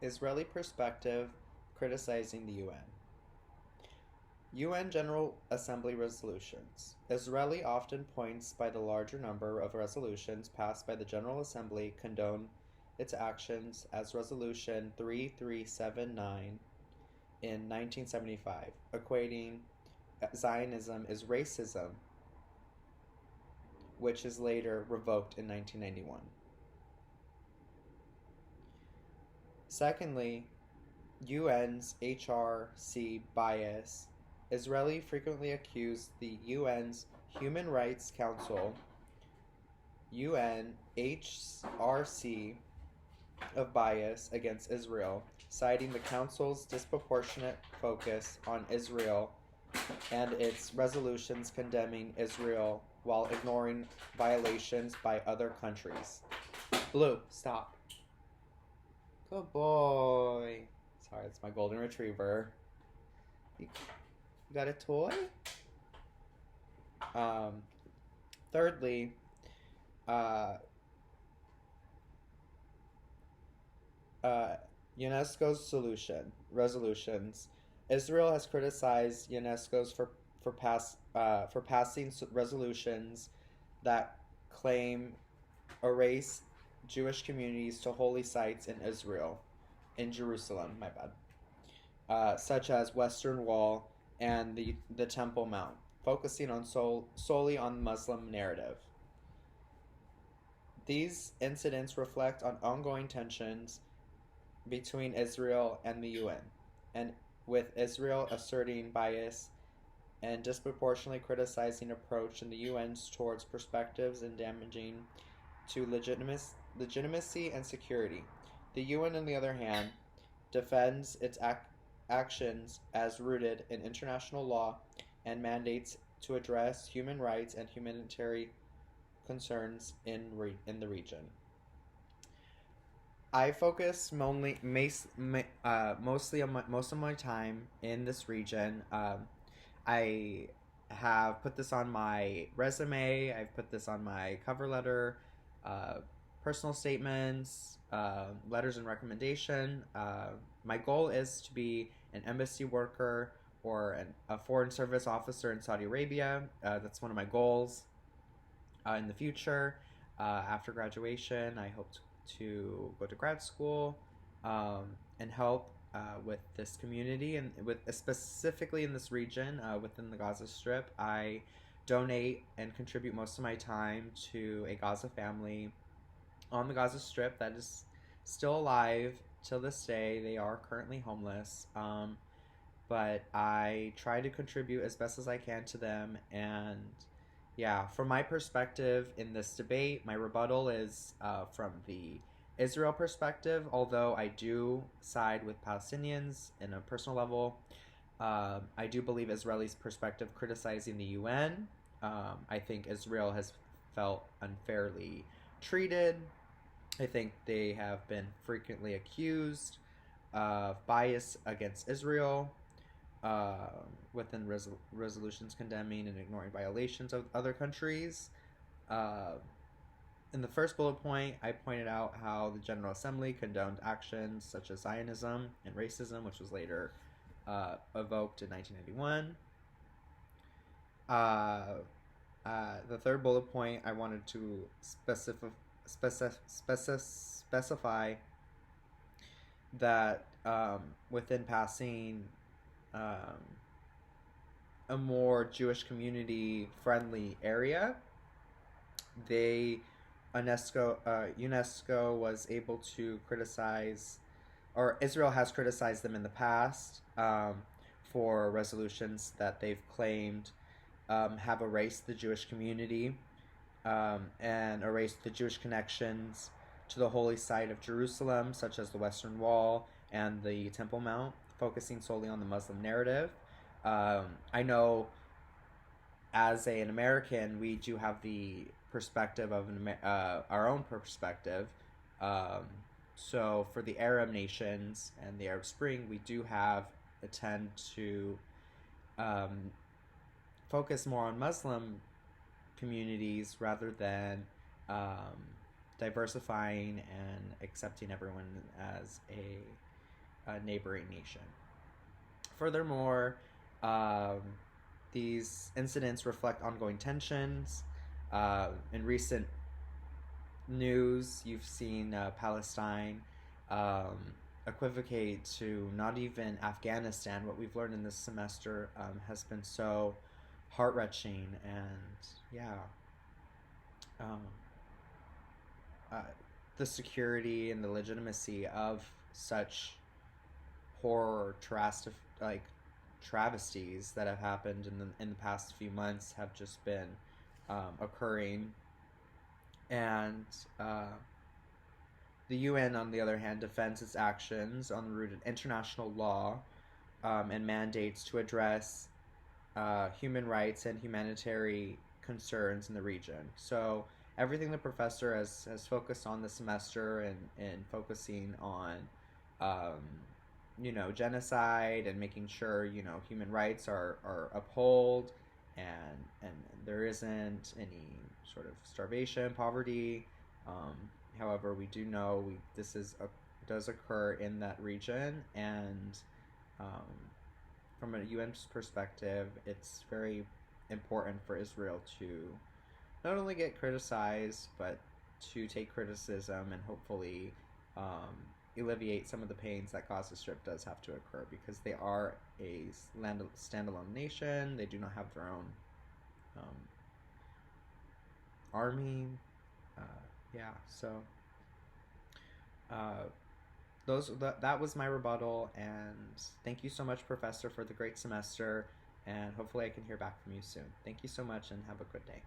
Israeli perspective criticizing the UN. UN General Assembly resolutions. Israeli often points by the larger number of resolutions passed by the General Assembly condone its actions as Resolution 3379 in 1975, equating Zionism is racism, which is later revoked in 1991. Secondly, UN's HRC bias. Israeli frequently accused the UN's Human Rights Council, UNHRC, of bias against Israel, citing the Council's disproportionate focus on Israel and its resolutions condemning Israel while ignoring violations by other countries. Blue, stop. Good boy. Sorry, it's my golden retriever. You got a toy? Thirdly, UNESCO's resolutions. Israel has criticized UNESCO's for passing resolutions that claim erase Jewish communities to holy sites in Israel, in Jerusalem. My bad. Such as Western Wall and the Temple Mount, focusing on solely on Muslim narrative. These incidents reflect on ongoing tensions between Israel and the UN, and with Israel asserting bias and disproportionately criticizing approach in the UN's towards perspectives and damaging to legitimacy and security. The UN, on the other hand, defends its actions as rooted in international law and mandates to address human rights and humanitarian concerns in the region. I focus mostly on most of my time in this region. I have put this on my resume. I've put this on my cover letter, personal statements, letters and recommendation. My goal is to be an embassy worker or a foreign service officer in Saudi Arabia. That's one of my goals in the future. After graduation, I hope to go to grad school and help with this community and with specifically in this region within the Gaza Strip. I donate and contribute most of my time to a Gaza family on the Gaza Strip that is still alive till this day. They are currently homeless, but I try to contribute as best as I can to them. And yeah, from my perspective in this debate, my rebuttal is from the Israel perspective, although I do side with Palestinians in a personal level. I do believe Israeli's perspective criticizing the UN. I think Israel has felt unfairly treated. I think they have been frequently accused of bias against Israel within resolutions condemning and ignoring violations of other countries. In the first bullet point, I pointed out how the General Assembly condoned actions such as Zionism and racism, which was later evoked in 1991. The third bullet point, I wanted to specify that within passing a more Jewish community friendly area, UNESCO was able to criticize, or Israel has criticized them in the past for resolutions that they've claimed have erased the Jewish community and erased the Jewish connections to the holy site of Jerusalem, such as the Western Wall and the Temple Mount, focusing solely on the Muslim narrative. I know as an American, we do have the perspective of our own perspective. So for the Arab nations and the Arab Spring, we do tend to focus more on Muslim communities rather than diversifying and accepting everyone as neighboring nation. Furthermore, um, these incidents reflect ongoing tensions. In recent news, you've seen Palestine um, equivocate to not even Afghanistan. What we've learned in this semester has been so heart wrenching, and yeah, um, uh, the security and the legitimacy of such horror, like travesties that have happened in the past few months have just been occurring, and the UN, on the other hand, defends its actions on the root of international law and mandates to address human rights and humanitarian concerns in the region. So everything the professor has focused on this semester and focusing on, um, genocide and making sure, human rights are upheld and there isn't any sort of starvation, poverty. Um, However, we do know does occur in that region, and um, from a UN's perspective, it's very important for Israel to not only get criticized, but to take criticism and hopefully um, alleviate some of the pains that Gaza Strip does have to occur, because they are a standalone nation. They do not have their own um, army. Uh, yeah, so uh, that was my rebuttal, and thank you so much, Professor, for the great semester, and hopefully I can hear back from you soon. Thank you so much, and have a good day.